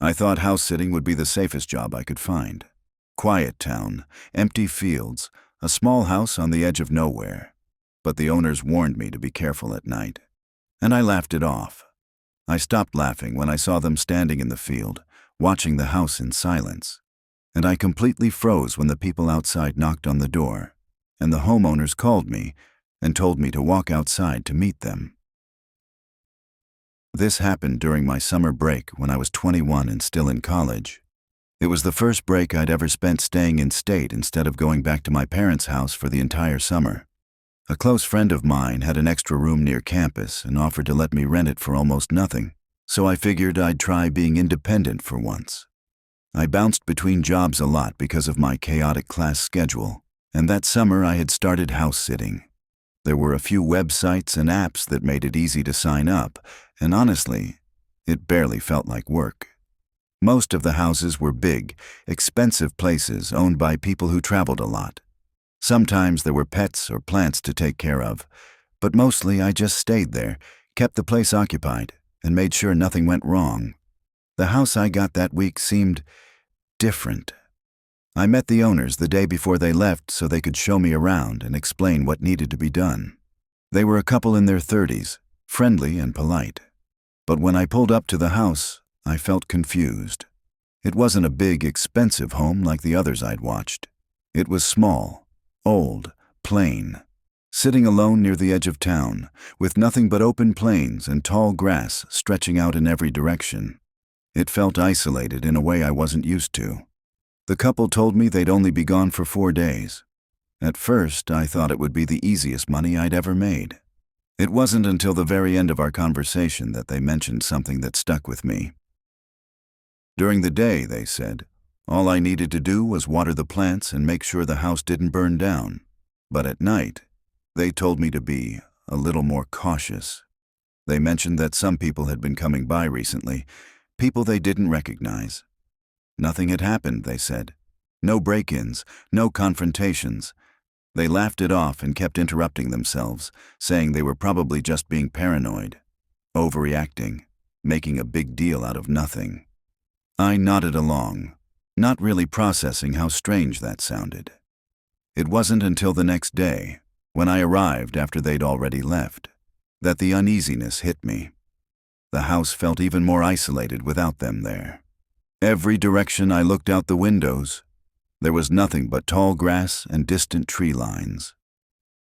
I thought house sitting would be the safest job I could find. Quiet town, empty fields, a small house on the edge of nowhere. But the owners warned me to be careful at night. And I laughed it off. I stopped laughing when I saw them standing in the field, watching the house in silence. And I completely froze when the people outside knocked on the door, and the homeowners called me and told me to walk outside to meet them. This happened during my summer break when I was 21 and still in college. It was the first break I'd ever spent staying in state instead of going back to my parents' house for the entire summer. A close friend of mine had an extra room near campus and offered to let me rent it for almost nothing, so I figured I'd try being independent for once. I bounced between jobs a lot because of my chaotic class schedule, and that summer I had started house sitting. There were a few websites and apps that made it easy to sign up, and honestly, it barely felt like work. Most of the houses were big, expensive places owned by people who traveled a lot. Sometimes there were pets or plants to take care of, but mostly I just stayed there, kept the place occupied, and made sure nothing went wrong. The house I got that week seemed different. I met the owners the day before they left so they could show me around and explain what needed to be done. They were a couple in their 30s, friendly and polite. But when I pulled up to the house, I felt confused. It wasn't a big, expensive home like the others I'd watched. It was small, old, plain, sitting alone near the edge of town, with nothing but open plains and tall grass stretching out in every direction. It felt isolated in a way I wasn't used to. The couple told me they'd only be gone for 4 days. At first, I thought it would be the easiest money I'd ever made. It wasn't until the very end of our conversation that they mentioned something that stuck with me. During the day, they said, all I needed to do was water the plants and make sure the house didn't burn down. But at night, they told me to be a little more cautious. They mentioned that some people had been coming by recently, people they didn't recognize. Nothing had happened, they said. No break-ins, no confrontations. They laughed it off and kept interrupting themselves, saying they were probably just being paranoid, overreacting, making a big deal out of nothing. I nodded along, not really processing how strange that sounded. It wasn't until the next day, when I arrived after they'd already left, that the uneasiness hit me. The house felt even more isolated without them there. Every direction I looked out the windows, there was nothing but tall grass and distant tree lines.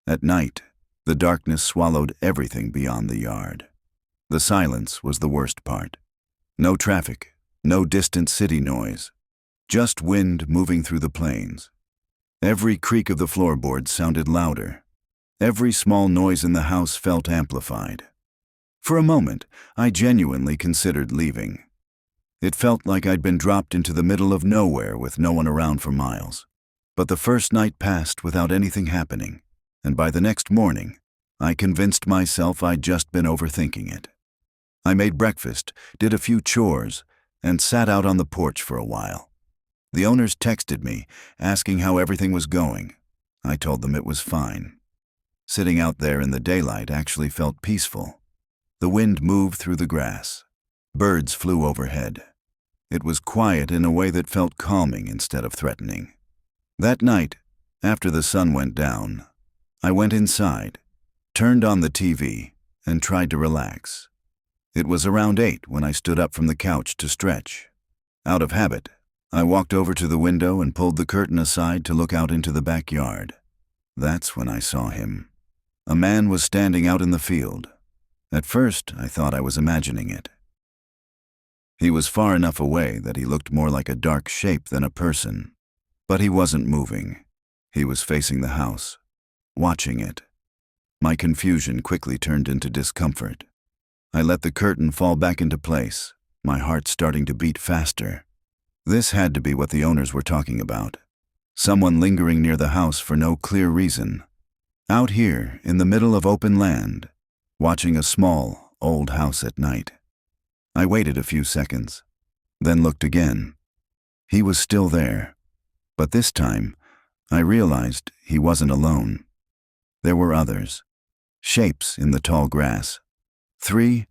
At night, the darkness swallowed everything beyond the yard. The silence was the worst part. No traffic, no distant city noise, just wind moving through the plains. Every creak of the floorboards sounded louder. Every small noise in the house felt amplified. For a moment, I genuinely considered leaving. It felt like I'd been dropped into the middle of nowhere with no one around for miles. But the first night passed without anything happening, and by the next morning, I convinced myself I'd just been overthinking it. I made breakfast, did a few chores, and sat out on the porch for a while. The owners texted me, asking how everything was going. I told them it was fine. Sitting out there in the daylight actually felt peaceful. The wind moved through the grass. Birds flew overhead. It was quiet in a way that felt calming instead of threatening. That night, after the sun went down, I went inside, turned on the TV, and tried to relax. It was around 8 when I stood up from the couch to stretch. Out of habit, I walked over to the window and pulled the curtain aside to look out into the backyard. That's when I saw him. A man was standing out in the field. At first, I thought I was imagining it. He was far enough away that he looked more like a dark shape than a person. But he wasn't moving. He was facing the house, watching it. My confusion quickly turned into discomfort. I let the curtain fall back into place, my heart starting to beat faster. This had to be what the owners were talking about. Someone lingering near the house for no clear reason. Out here, in the middle of open land, watching a small, old house at night. I waited a few seconds, then looked again. He was still there, but this time, I realized he wasn't alone. There were others, shapes in the tall grass. 3,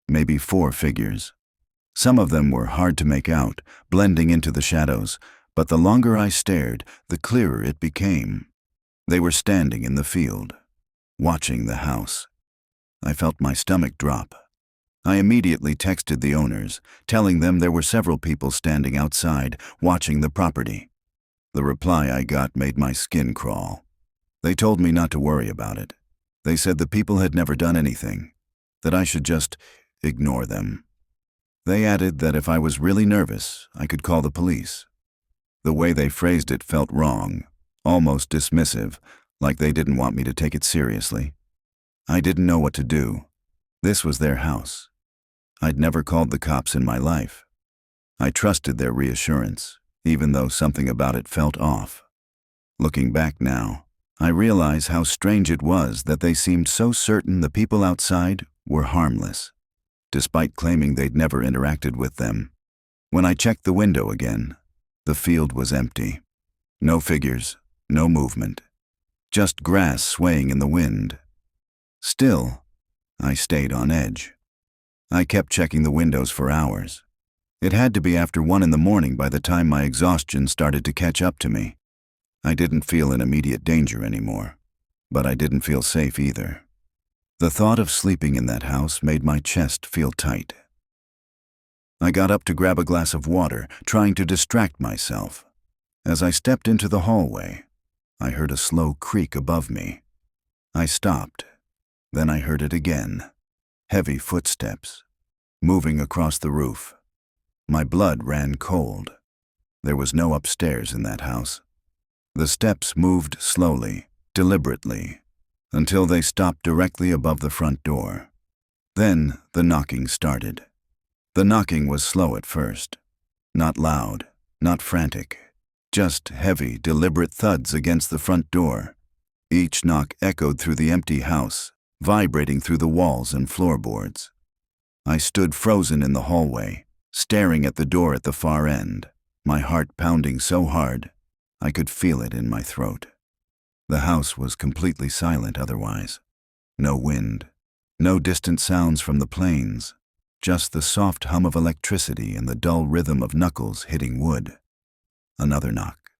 maybe 4 figures. Some of them were hard to make out, blending into the shadows, but the longer I stared, the clearer it became. They were standing in the field, watching the house. I felt my stomach drop. I immediately texted the owners, telling them there were several people standing outside, watching the property. The reply I got made my skin crawl. They told me not to worry about it. They said the people had never done anything, that I should just ignore them. They added that if I was really nervous, I could call the police. The way they phrased it felt wrong, almost dismissive, like they didn't want me to take it seriously. I didn't know what to do. This was their house. I'd never called the cops in my life. I trusted their reassurance, even though something about it felt off. Looking back now, I realize how strange it was that they seemed so certain the people outside were harmless, despite claiming they'd never interacted with them. When I checked the window again, the field was empty. No figures, no movement. Just grass swaying in the wind. Still, I stayed on edge. I kept checking the windows for hours. It had to be after 1 in the morning by the time my exhaustion started to catch up to me. I didn't feel in immediate danger anymore, but I didn't feel safe either. The thought of sleeping in that house made my chest feel tight. I got up to grab a glass of water, trying to distract myself. As I stepped into the hallway, I heard a slow creak above me. I stopped. Then I heard it again. Heavy footsteps, moving across the roof. My blood ran cold. There was no upstairs in that house. The steps moved slowly, deliberately, until they stopped directly above the front door. Then the knocking started. The knocking was slow at first. Not loud, not frantic. Just heavy, deliberate thuds against the front door. Each knock echoed through the empty house, vibrating through the walls and floorboards. I stood frozen in the hallway, staring at the door at the far end, my heart pounding so hard I could feel it in my throat. The house was completely silent otherwise. No wind, no distant sounds from the plains, just the soft hum of electricity and the dull rhythm of knuckles hitting wood. Another knock,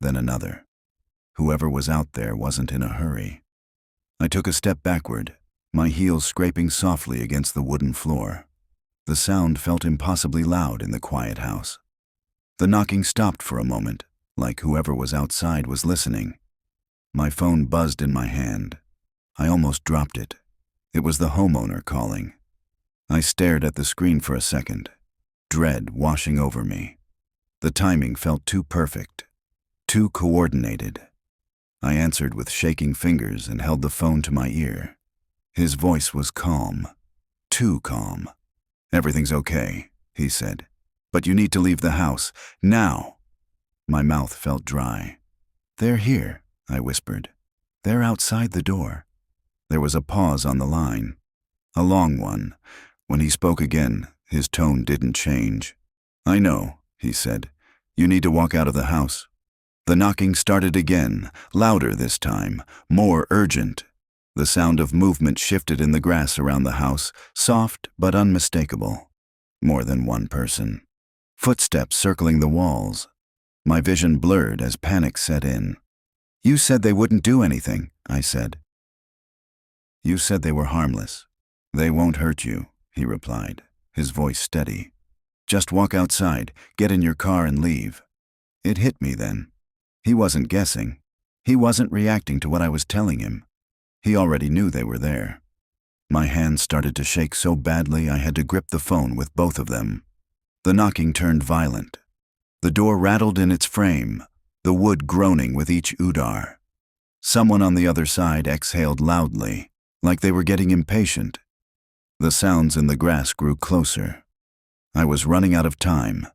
then another. Whoever was out there wasn't in a hurry. I took a step backward, my heels scraping softly against the wooden floor. The sound felt impossibly loud in the quiet house. The knocking stopped for a moment, like whoever was outside was listening. My phone buzzed in my hand. I almost dropped it. It was the homeowner calling. I stared at the screen for a second, dread washing over me. The timing felt too perfect, too coordinated. I answered with shaking fingers and held the phone to my ear. His voice was calm, too calm. "Everything's okay," he said, "but you need to leave the house, now." My mouth felt dry. "They're here," I whispered. "They're outside the door." There was a pause on the line, a long one. When he spoke again, his tone didn't change. "I know," he said. "You need to walk out of the house." The knocking started again, louder this time, more urgent. The sound of movement shifted in the grass around the house, soft but unmistakable. More than one person. Footsteps circling the walls. My vision blurred as panic set in. "You said they wouldn't do anything," I said. "You said they were harmless. They won't hurt you," he replied, his voice steady. "Just walk outside, get in your car and leave." It hit me then. He wasn't guessing. He wasn't reacting to what I was telling him. He already knew they were there. My hands started to shake so badly I had to grip the phone with both of them. The knocking turned violent. The door rattled in its frame, the wood groaning with each udar. Someone on the other side exhaled loudly, like they were getting impatient. The sounds in the grass grew closer. I was running out of time.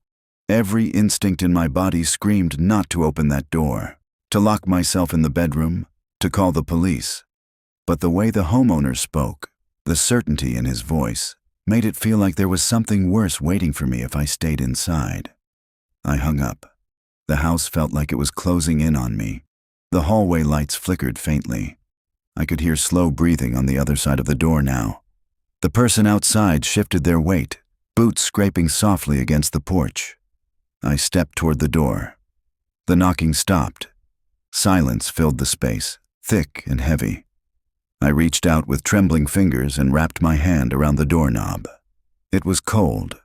Every instinct in my body screamed not to open that door, to lock myself in the bedroom, to call the police. But the way the homeowner spoke, the certainty in his voice, made it feel like there was something worse waiting for me if I stayed inside. I hung up. The house felt like it was closing in on me. The hallway lights flickered faintly. I could hear slow breathing on the other side of the door now. The person outside shifted their weight, boots scraping softly against the porch. I stepped toward the door. The knocking stopped. Silence filled the space, thick and heavy. I reached out with trembling fingers and wrapped my hand around the doorknob. It was cold,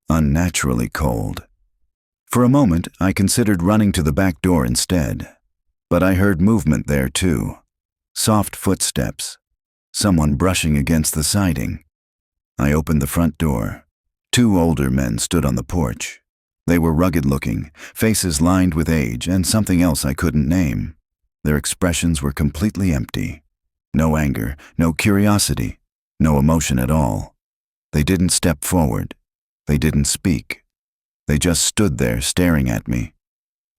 unnaturally cold. For a moment, I considered running to the back door instead. But I heard movement there too. Soft footsteps. Someone brushing against the siding. I opened the front door. 2 older men stood on the porch. They were rugged-looking, faces lined with age and something else I couldn't name. Their expressions were completely empty. No anger, no curiosity, no emotion at all. They didn't step forward. They didn't speak. They just stood there staring at me.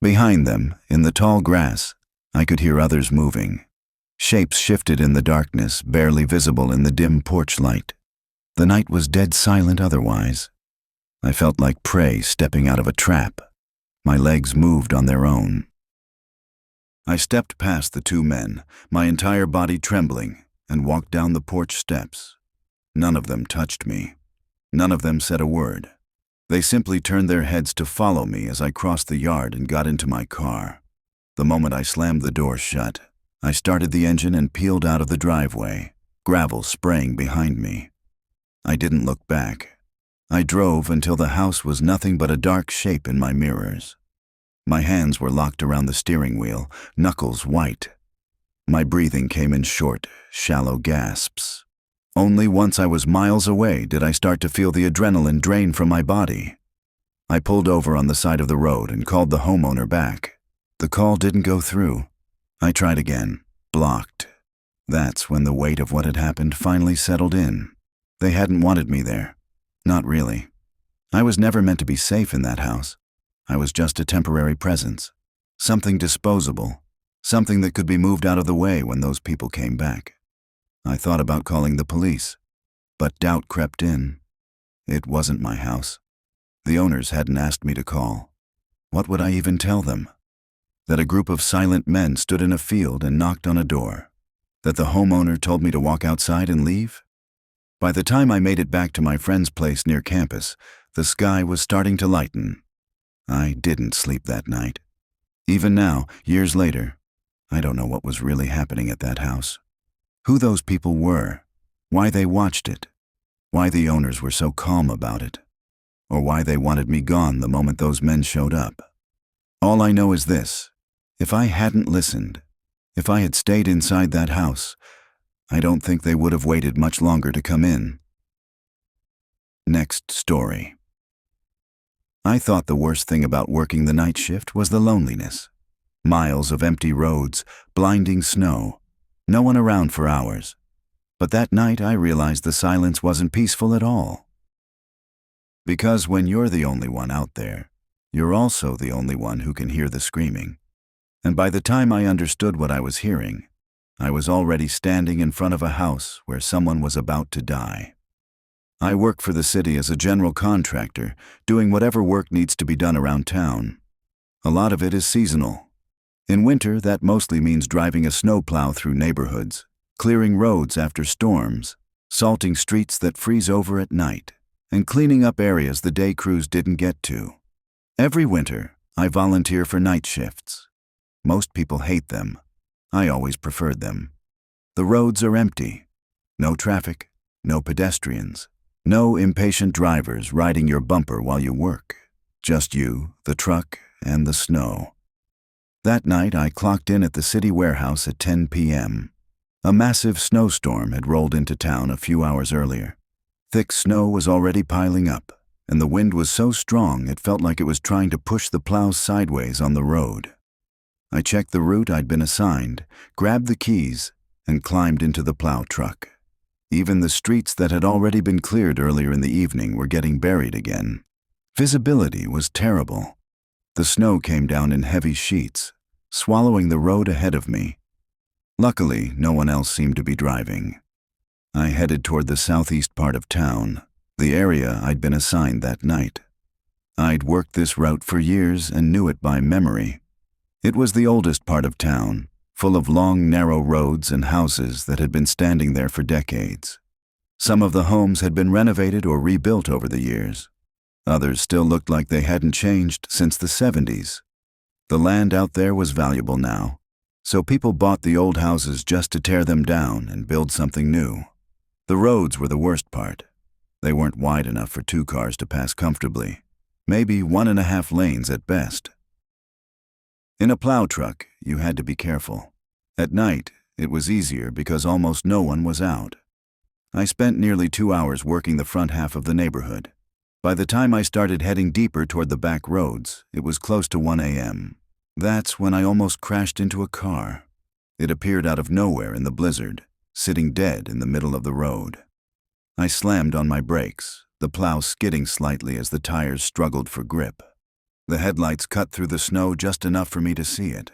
Behind them, in the tall grass, I could hear others moving. Shapes shifted in the darkness, barely visible in the dim porch light. The night was dead silent otherwise. I felt like prey stepping out of a trap. My legs moved on their own. I stepped past the 2 men, my entire body trembling, and walked down the porch steps. None of them touched me. None of them said a word. They simply turned their heads to follow me as I crossed the yard and got into my car. The moment I slammed the door shut, I started the engine and peeled out of the driveway, gravel spraying behind me. I didn't look back. I drove until the house was nothing but a dark shape in my mirrors. My hands were locked around the steering wheel, knuckles white. My breathing came in short, shallow gasps. Only once I was miles away did I start to feel the adrenaline drain from my body. I pulled over on the side of the road and called the homeowner back. The call didn't go through. I tried again. Blocked. That's when the weight of what had happened finally settled in. They hadn't wanted me there. Not really. I was never meant to be safe in that house. I was just a temporary presence. Something disposable. Something that could be moved out of the way when those people came back. I thought about calling the police, but doubt crept in. It wasn't my house. The owners hadn't asked me to call. What would I even tell them? That a group of silent men stood in a field and knocked on a door? That the homeowner told me to walk outside and leave? By the time I made it back to my friend's place near campus, the sky was starting to lighten. I didn't sleep that night. Even now, years later, I don't know what was really happening at that house. Who those people were, why they watched it, why the owners were so calm about it, or why they wanted me gone the moment those men showed up. All I know is this: if I hadn't listened, if I had stayed inside that house, I don't think they would have waited much longer to come in. Next story. I thought the worst thing about working the night shift was the loneliness. Miles of empty roads, blinding snow, no one around for hours. But that night I realized the silence wasn't peaceful at all. Because when you're the only one out there, you're also the only one who can hear the screaming. And by the time I understood what I was hearing, I was already standing in front of a house where someone was about to die. I work for the city as a general contractor, doing whatever work needs to be done around town. A lot of it is seasonal. In winter, that mostly means driving a snowplow through neighborhoods, clearing roads after storms, salting streets that freeze over at night, and cleaning up areas the day crews didn't get to. Every winter, I volunteer for night shifts. Most people hate them. I always preferred them. The roads are empty. No traffic, no pedestrians, no impatient drivers riding your bumper while you work. Just you, the truck, and the snow. That night, I clocked in at the city warehouse at 10 p.m. A massive snowstorm had rolled into town a few hours earlier. Thick snow was already piling up, and the wind was so strong it felt like it was trying to push the plows sideways on the road. I checked the route I'd been assigned, grabbed the keys, and climbed into the plow truck. Even the streets that had already been cleared earlier in the evening were getting buried again. Visibility was terrible. The snow came down in heavy sheets, swallowing the road ahead of me. Luckily, no one else seemed to be driving. I headed toward the southeast part of town, the area I'd been assigned that night. I'd worked this route for years and knew it by memory. It was the oldest part of town, full of long, narrow roads and houses that had been standing there for decades. Some of the homes had been renovated or rebuilt over the years. Others still looked like they hadn't changed since the 70s. The land out there was valuable now, so people bought the old houses just to tear them down and build something new. The roads were the worst part. They weren't wide enough for 2 cars to pass comfortably, maybe 1.5 lanes at best. In a plow truck, you had to be careful. At night, it was easier because almost no one was out. I spent nearly 2 hours working the front half of the neighborhood. By the time I started heading deeper toward the back roads, it was close to 1 a.m. That's when I almost crashed into a car. It appeared out of nowhere in the blizzard, sitting dead in the middle of the road. I slammed on my brakes, the plow skidding slightly as the tires struggled for grip. The headlights cut through the snow just enough for me to see it.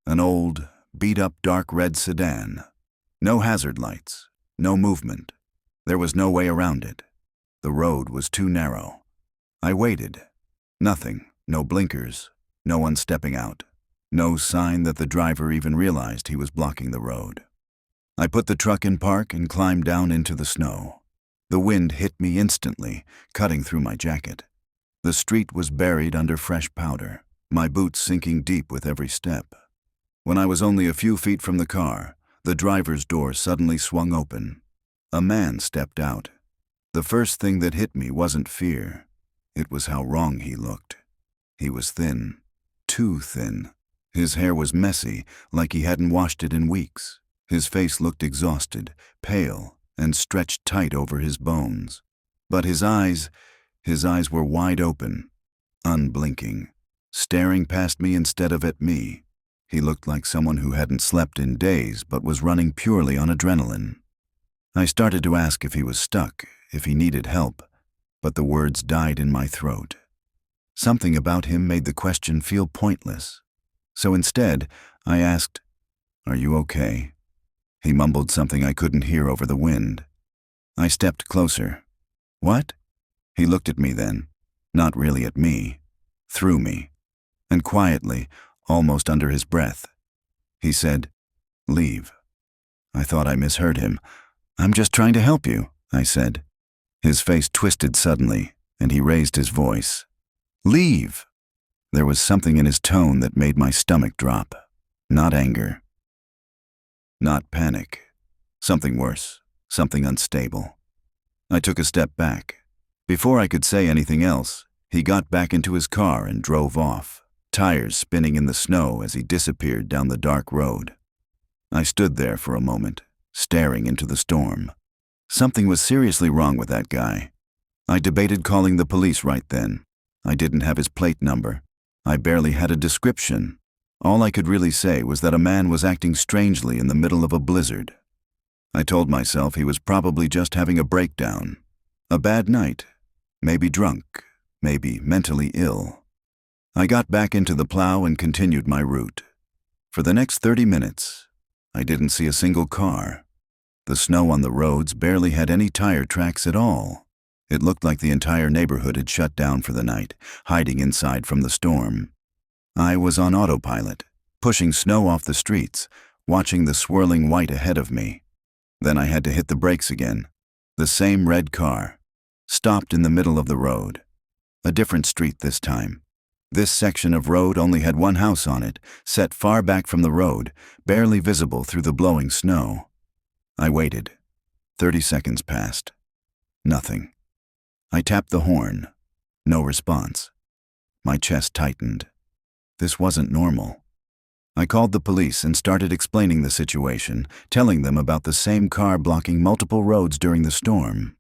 An old, beat-up dark red sedan. No hazard lights, no movement. There was no way around it. The road was too narrow. I waited. Nothing, no blinkers, no one stepping out. No sign that the driver even realized he was blocking the road. I put the truck in park and climbed down into the snow. The wind hit me instantly, cutting through my jacket. The street was buried under fresh powder, my boots sinking deep with every step. When I was only a few feet from the car, the driver's door suddenly swung open. A man stepped out. The first thing that hit me wasn't fear. It was how wrong he looked. He was thin, too thin. His hair was messy, like he hadn't washed it in weeks. His face looked exhausted, pale, and stretched tight over his bones. But his eyes were wide open, unblinking, staring past me instead of at me. He looked like someone who hadn't slept in days but was running purely on adrenaline. I started to ask if he was stuck, if he needed help, but the words died in my throat. Something about him made the question feel pointless. So instead, I asked, "Are you okay?" He mumbled something I couldn't hear over the wind. I stepped closer. "What?" He looked at me then, not really at me, through me, and quietly, almost under his breath, he said, "Leave." I thought I misheard him. "I'm just trying to help you," I said. His face twisted suddenly, and he raised his voice. "Leave!" There was something in his tone that made my stomach drop. Not anger. Not panic. Something worse. Something unstable. I took a step back. Before I could say anything else, he got back into his car and drove off, tires spinning in the snow as he disappeared down the dark road. I stood there for a moment, staring into the storm. Something was seriously wrong with that guy. I debated calling the police right then. I didn't have his plate number. I barely had a description. All I could really say was that a man was acting strangely in the middle of a blizzard. I told myself he was probably just having a breakdown. A bad night. Maybe drunk. Maybe mentally ill. I got back into the plow and continued my route. For the next 30 minutes, I didn't see a single car. The snow on the roads barely had any tire tracks at all. It looked like the entire neighborhood had shut down for the night, hiding inside from the storm. I was on autopilot, pushing snow off the streets, watching the swirling white ahead of me. Then I had to hit the brakes again. The same red car, stopped in the middle of the road. A different street this time. This section of road only had one house on it, set far back from the road, barely visible through the blowing snow. I waited. 30 seconds passed. Nothing. I tapped the horn. No response. My chest tightened. This wasn't normal. I called the police and started explaining the situation, telling them about the same car blocking multiple roads during the storm.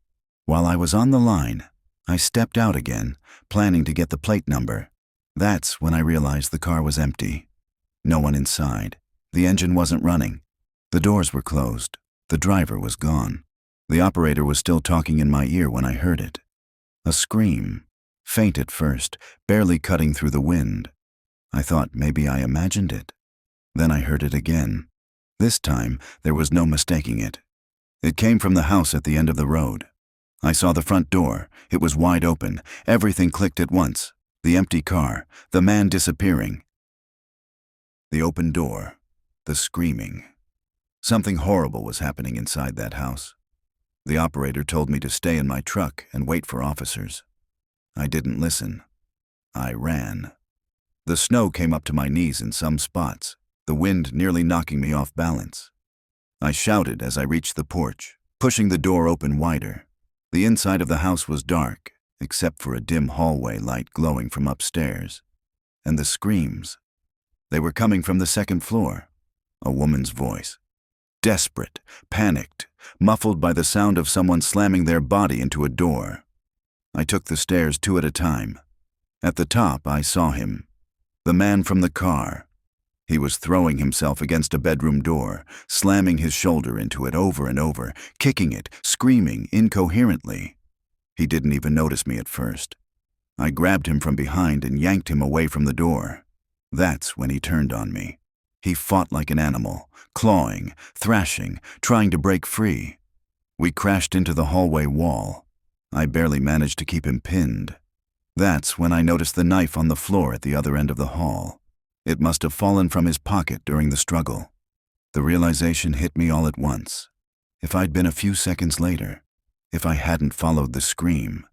While I was on the line, I stepped out again, planning to get the plate number. That's when I realized the car was empty. No one inside. The engine wasn't running. The doors were closed. The driver was gone. The operator was still talking in my ear when I heard it. A scream, faint at first, barely cutting through the wind. I thought maybe I imagined it. Then I heard it again. This time, there was no mistaking it. It came from the house at the end of the road. I saw the front door. It was wide open. Everything clicked at once. The empty car, the man disappearing. The open door, the screaming. Something horrible was happening inside that house. The operator told me to stay in my truck and wait for officers. I didn't listen. I ran. The snow came up to my knees in some spots, the wind nearly knocking me off balance. I shouted as I reached the porch, pushing the door open wider. The inside of the house was dark, except for a dim hallway light glowing from upstairs. And the screams. They were coming from the second floor. A woman's voice. Desperate, panicked, muffled by the sound of someone slamming their body into a door. I took the stairs 2 at a time. At the top, I saw him. The man from the car. He was throwing himself against a bedroom door, slamming his shoulder into it over and over, kicking it, screaming incoherently. He didn't even notice me at first. I grabbed him from behind and yanked him away from the door. That's when he turned on me. He fought like an animal, clawing, thrashing, trying to break free. We crashed into the hallway wall. I barely managed to keep him pinned. That's when I noticed the knife on the floor at the other end of the hall. It must have fallen from his pocket during the struggle. The realization hit me all at once. If I'd been a few seconds later, if I hadn't followed the scream.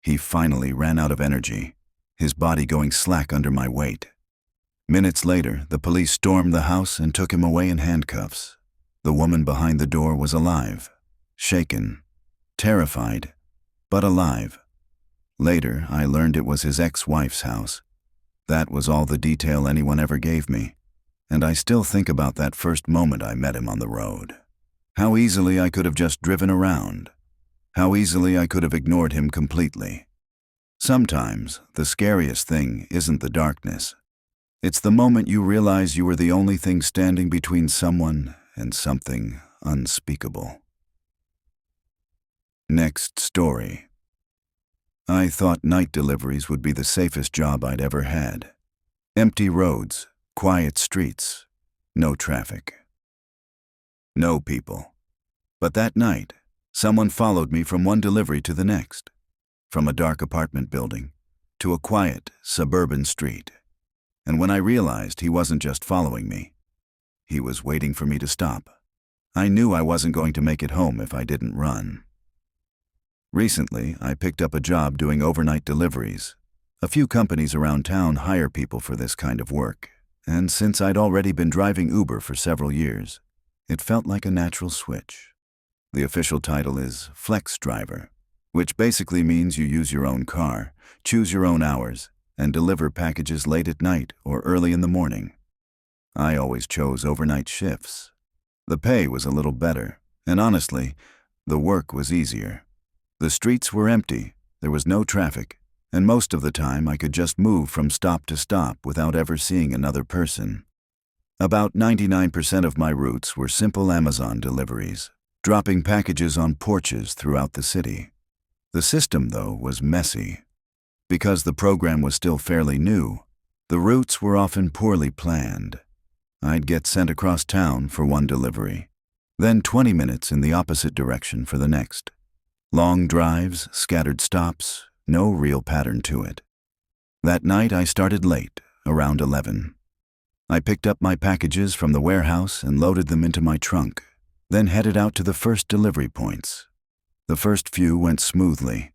He finally ran out of energy, his body going slack under my weight. Minutes later, the police stormed the house and took him away in handcuffs. The woman behind the door was alive, shaken, terrified, but alive. Later, I learned it was his ex-wife's house. That was all the detail anyone ever gave me, and I still think about that first moment I met him on the road. How easily I could have just driven around. How easily I could have ignored him completely. Sometimes, the scariest thing isn't the darkness. It's the moment you realize you were the only thing standing between someone and something unspeakable. Next story. I thought night deliveries would be the safest job I'd ever had. Empty roads, quiet streets, no traffic. No people. But that night, someone followed me from one delivery to the next, from a dark apartment building to a quiet, suburban street. And when I realized he wasn't just following me, he was waiting for me to stop. I knew I wasn't going to make it home if I didn't run. Recently, I picked up a job doing overnight deliveries. A few companies around town hire people for this kind of work, and since I'd already been driving Uber for several years, it felt like a natural switch. The official title is Flex Driver, which basically means you use your own car, choose your own hours, and deliver packages late at night or early in the morning. I always chose overnight shifts. The pay was a little better, and honestly, the work was easier. The streets were empty, there was no traffic, and most of the time I could just move from stop to stop without ever seeing another person. About 99% of my routes were simple Amazon deliveries, dropping packages on porches throughout the city. The system, though, was messy. Because the program was still fairly new, the routes were often poorly planned. I'd get sent across town for one delivery, then 20 minutes in the opposite direction for the next. Long drives, scattered stops, no real pattern to it. That night I started late, around 11. I picked up my packages from the warehouse and loaded them into my trunk, then headed out to the first delivery points. The first few went smoothly.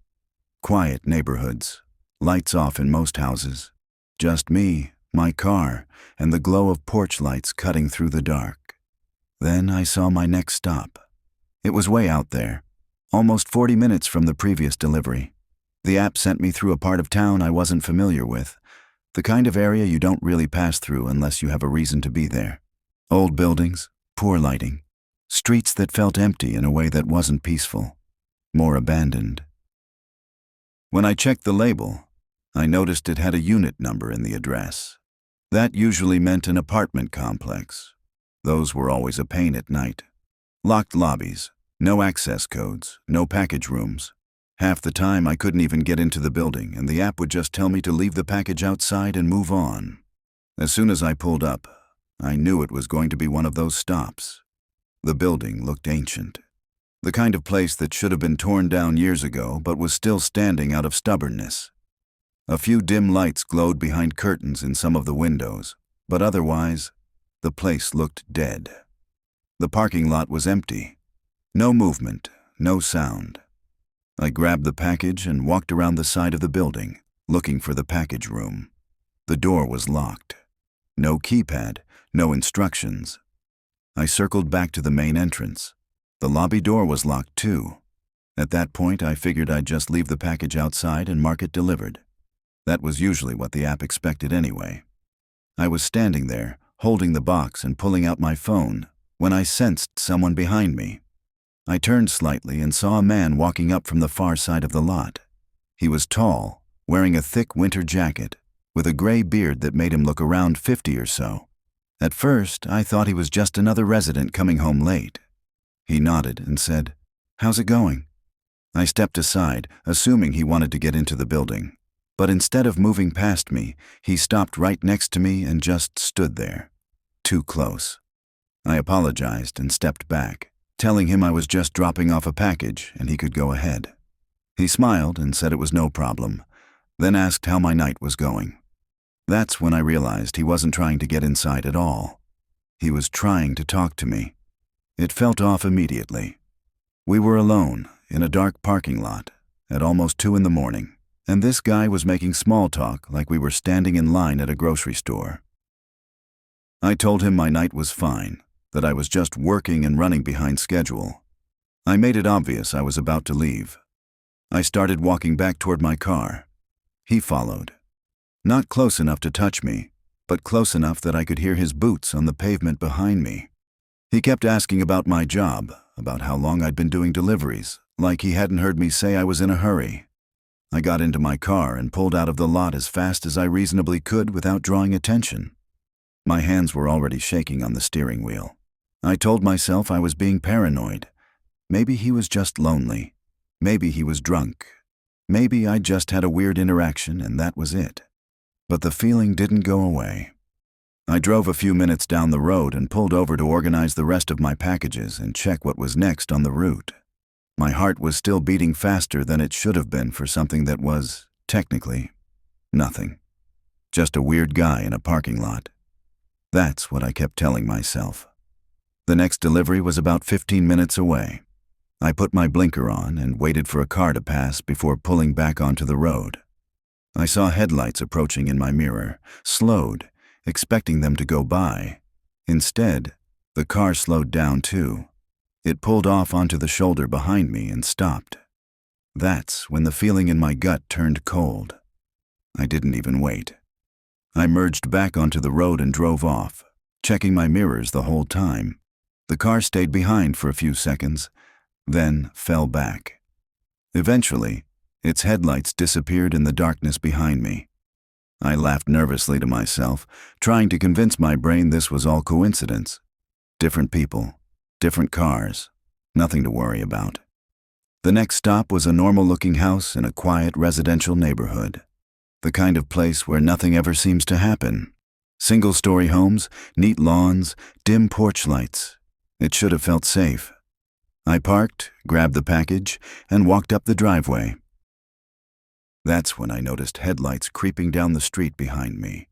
Quiet neighborhoods, lights off in most houses. Just me, my car, and the glow of porch lights cutting through the dark. Then I saw my next stop. It was way out there, almost 40 minutes from the previous delivery. The app sent me through a part of town I wasn't familiar with, the kind of area you don't really pass through unless you have a reason to be there. Old buildings, poor lighting, streets that felt empty in a way that wasn't peaceful, more abandoned. When I checked the label, I noticed it had a unit number in the address. That usually meant an apartment complex. Those were always a pain at night. Locked lobbies, no access codes, no package rooms. Half the time I couldn't even get into the building, and the app would just tell me to leave the package outside and move on. As soon as I pulled up, I knew it was going to be one of those stops. The building looked ancient. The kind of place that should have been torn down years ago but was still standing out of stubbornness. A few dim lights glowed behind curtains in some of the windows, but otherwise, the place looked dead. The parking lot was empty. No movement, no sound. I grabbed the package and walked around the side of the building, looking for the package room. The door was locked. No keypad, no instructions. I circled back to the main entrance. The lobby door was locked too. At that point, I figured I'd just leave the package outside and mark it delivered. That was usually what the app expected anyway. I was standing there, holding the box and pulling out my phone, when I sensed someone behind me. I turned slightly and saw a man walking up from the far side of the lot. He was tall, wearing a thick winter jacket, with a gray beard that made him look around 50 or so. At first, I thought he was just another resident coming home late. He nodded and said, "How's it going?" I stepped aside, assuming he wanted to get into the building. But instead of moving past me, he stopped right next to me and just stood there. Too close. I apologized and stepped back, telling him I was just dropping off a package and he could go ahead. He smiled and said it was no problem, then asked how my night was going. That's when I realized he wasn't trying to get inside at all. He was trying to talk to me. It felt off immediately. We were alone, in a dark parking lot, at almost 2 in the morning, and this guy was making small talk like we were standing in line at a grocery store. I told him my night was fine, that I was just working and running behind schedule. I made it obvious I was about to leave. I started walking back toward my car. He followed. Not close enough to touch me, but close enough that I could hear his boots on the pavement behind me. He kept asking about my job, about how long I'd been doing deliveries, like he hadn't heard me say I was in a hurry. I got into my car and pulled out of the lot as fast as I reasonably could without drawing attention. My hands were already shaking on the steering wheel. I told myself I was being paranoid. Maybe he was just lonely. Maybe he was drunk. Maybe I just had a weird interaction and that was it. But the feeling didn't go away. I drove a few minutes down the road and pulled over to organize the rest of my packages and check what was next on the route. My heart was still beating faster than it should have been for something that was, technically, nothing. Just a weird guy in a parking lot. That's what I kept telling myself. The next delivery was about 15 minutes away. I put my blinker on and waited for a car to pass before pulling back onto the road. I saw headlights approaching in my mirror, slowed, expecting them to go by. Instead, the car slowed down too. It pulled off onto the shoulder behind me and stopped. That's when the feeling in my gut turned cold. I didn't even wait. I merged back onto the road and drove off, checking my mirrors the whole time. The car stayed behind for a few seconds, then fell back. Eventually, its headlights disappeared in the darkness behind me. I laughed nervously to myself, trying to convince my brain this was all coincidence. Different people, different cars, nothing to worry about. The next stop was a normal-looking house in a quiet residential neighborhood. The kind of place where nothing ever seems to happen. Single-story homes, neat lawns, dim porch lights. It should have felt safe. I parked, grabbed the package, and walked up the driveway. That's when I noticed headlights creeping down the street behind me.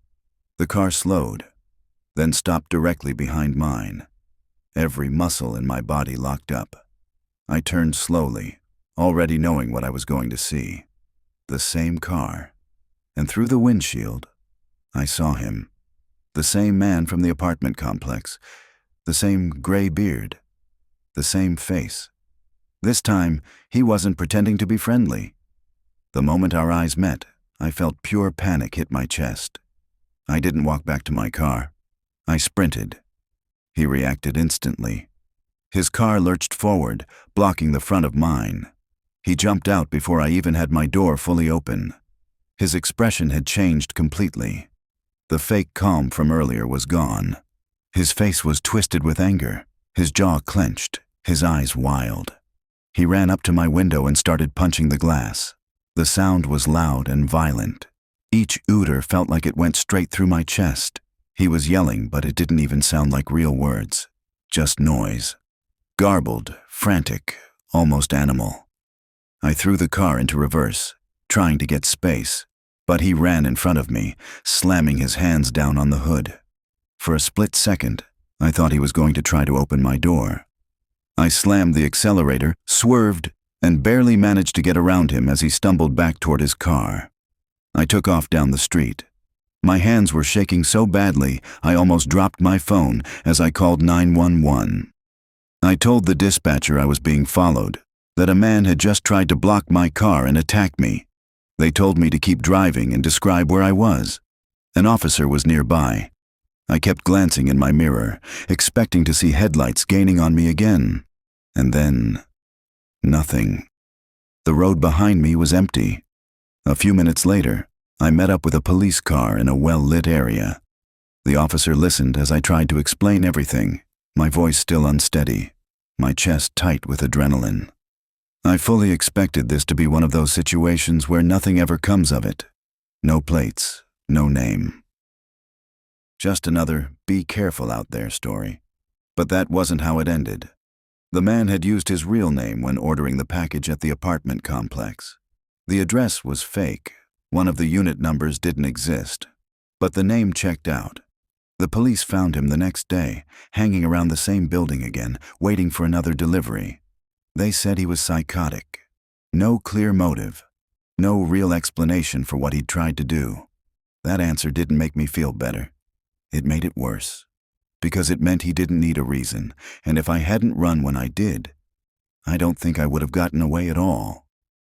The car slowed, then stopped directly behind mine. Every muscle in my body locked up. I turned slowly, already knowing what I was going to see. The same car. And through the windshield, I saw him. The same man from the apartment complex. The same gray beard. The same face. This time, he wasn't pretending to be friendly. The moment our eyes met, I felt pure panic hit my chest. I didn't walk back to my car. I sprinted. He reacted instantly. His car lurched forward, blocking the front of mine. He jumped out before I even had my door fully open. His expression had changed completely. The fake calm from earlier was gone. His face was twisted with anger, his jaw clenched, his eyes wild. He ran up to my window and started punching the glass. The sound was loud and violent. Each ooter felt like it went straight through my chest. He was yelling, but it didn't even sound like real words. Just noise. Garbled, frantic, almost animal. I threw the car into reverse, trying to get space, but he ran in front of me, slamming his hands down on the hood. For a split second, I thought he was going to try to open my door. I slammed the accelerator, swerved, and barely managed to get around him as he stumbled back toward his car. I took off down the street. My hands were shaking so badly I almost dropped my phone as I called 911. I told the dispatcher I was being followed, that a man had just tried to block my car and attack me. They told me to keep driving and describe where I was. An officer was nearby. I kept glancing in my mirror, expecting to see headlights gaining on me again. And then, nothing. The road behind me was empty. A few minutes later, I met up with a police car in a well-lit area. The officer listened as I tried to explain everything, my voice still unsteady, my chest tight with adrenaline. I fully expected this to be one of those situations where nothing ever comes of it. No plates, no name. Just another "be careful out there" story. But that wasn't how it ended. The man had used his real name when ordering the package at the apartment complex. The address was fake. One of the unit numbers didn't exist. But the name checked out. The police found him the next day, hanging around the same building again, waiting for another delivery. They said he was psychotic. No clear motive. No real explanation for what he'd tried to do. That answer didn't make me feel better. It made it worse. Because it meant he didn't need a reason, and if I hadn't run when I did, I don't think I would have gotten away at all.